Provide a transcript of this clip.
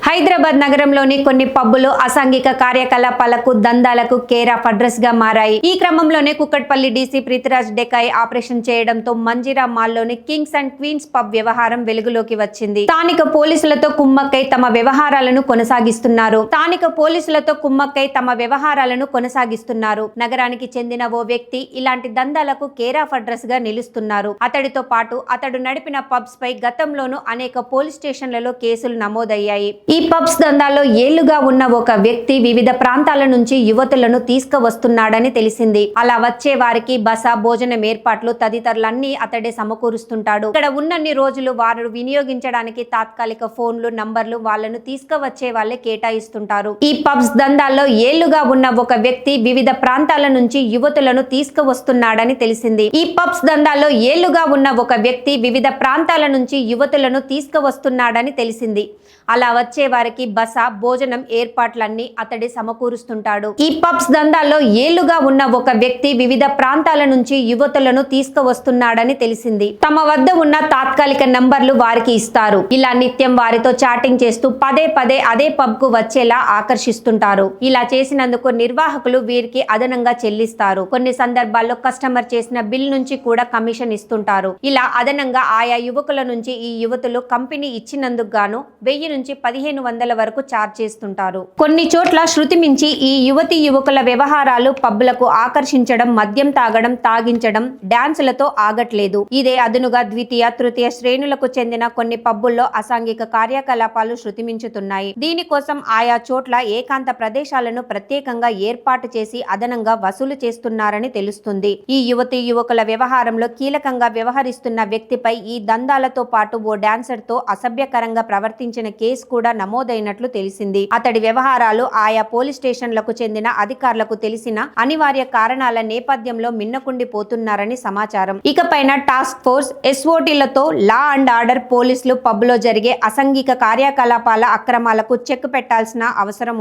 హైదరాబాద్ నగరంలోని కొన్ని పబ్బులు అసాంఘిక కార్యకలాపాలకు దందాలకు కేర్ ఆఫ్ అడ్రస్ గా మారాయి. ఈ క్రమంలోనే Kukatpally DC Preethiraj decoy operation చేయడంతో మంజీరా మాల్లోని కింగ్స్ అండ్ క్వీన్స్ పబ్ వ్యవహారం వెలుగులోకి వచ్చింది. స్థానిక పోలీసులతో కుమ్మక్కై తమ వ్యవహారాలను కొనసాగిస్తున్నారు. నగరానికి చెందిన ఓ వ్యక్తి ఇలాంటి దందాలకు కేర్ ఆఫ్ అడ్రస్ గా నిలుస్తున్నారు. అతడితో పాటు అతడు నడిపిన పబ్స్ పై గతంలోనూ అనేక పోలీస్ స్టేషన్లలో కేసులు నమోదయ్యాయి. ఈ పబ్స్ దందాలో ఏళ్లుగా ఉన్న ఒక వ్యక్తి వివిధ ప్రాంతాల నుంచి యువతులను తీసుకువస్తున్నాడని తెలిసింది. అలా వచ్చే వారికి బస, భోజనం ఏర్పాట్లు తదితరులన్నీ అతడే సమకూరుస్తుంటాడు. ఇక్కడ ఉన్నన్ని రోజులు వారు వినియోగించడానికి తాత్కాలిక ఫోన్లు, నంబర్లు వాళ్లను తీసుకువచ్చే వాళ్ళే కేటాయిస్తుంటారు. ఈ పబ్స్ దందాల్లో ఏళ్లుగా ఉన్న ఒక వ్యక్తి వివిధ ప్రాంతాల నుంచి యువతులను తీసుకువస్తున్నాడని తెలిసింది. ఈ పబ్స్ దందాల్లో ఏళ్లుగా ఉన్న ఒక వ్యక్తి వివిధ ప్రాంతాల నుంచి యువతులను తీసుకువస్తున్నాడని తెలిసింది. అలా వచ్చే వారికి బస, భోజనం ఏర్పాట్లన్నీ అతడి సమకూరుస్తుంటాడు. ఈ పబ్స్ దందాల్లో ఏళ్లుగా ఉన్న ఒక వ్యక్తి వివిధ ప్రాంతాల నుంచి యువతులను తీసుకువస్తున్నాడని తెలిసింది. తమ వద్ద ఉన్న తాత్కాలిక నంబర్లు వారికి ఇస్తారు. ఇలా నిత్యం వారితో చాటింగ్ చేస్తూ పదే పదే అదే పబ్ కు వచ్చేలా ఆకర్షిస్తుంటారు. ఇలా చేసినందుకు నిర్వాహకులు వీరికి అదనంగా చెల్లిస్తారు. కొన్ని సందర్భాల్లో కస్టమర్ చేసిన బిల్ నుంచి కూడా కమిషన్ ఇస్తుంటారు. ఇలా అదనంగా ఆయా యువకుల నుంచి ఈ యువతులు కంపెనీ ఇచ్చినందుకు గాను 1000 నుంచి 1500 వరకు చార్జ్ చేస్తుంటారు. కొన్ని చోట్ల శృతి మించి ఈ యువకుల వ్యవహారాలు పబ్బులకు ఆకర్షించడం, మద్యం తాగడం, తాగించడం, డాన్సులతో ఆగట్లేదు. ఇదే అదునుగా ద్వితీయ, తృతీయ శ్రేణులకు చెందిన కొన్ని పబ్బుల్లో అసాంఘిక కార్యకలాపాలు శృతిమించుతున్నాయి. దీనికోసం ఆయా చోట్ల ఏకాంత ప్రదేశాలను ప్రత్యేకంగా ఏర్పాటు చేసి అదనంగా వసూలు చేస్తున్నారని తెలుస్తుంది. ఈ యువకుల వ్యవహారంలో కీలకంగా వ్యవహరిస్తున్న వ్యక్తిపై ఈ దందాలతో పాటు ఓ డాన్సర్ తో అసభ్యకరంగా ప్రవర్తించిన కేసు కూడా నమోదైనట్లు తెలిసింది. అతడి వ్యవహారాలు ఆయా పోలీస్ స్టేషన్లకు చెందిన అధికారులకు తెలిసిన అనివార్య కారణాల నేపథ్యంలో మిన్నకుండిపోతున్నారని సమాచారం. ఇకపైన టాస్క్ ఫోర్స్, ఎస్ఓటీలతో లా అండ్ ఆర్డర్ పోలీసులు పబ్లో జరిగే అసాంఘిక కార్యకలాపాల అక్రమాలకు చెక్ పెట్టాల్సిన అవసరం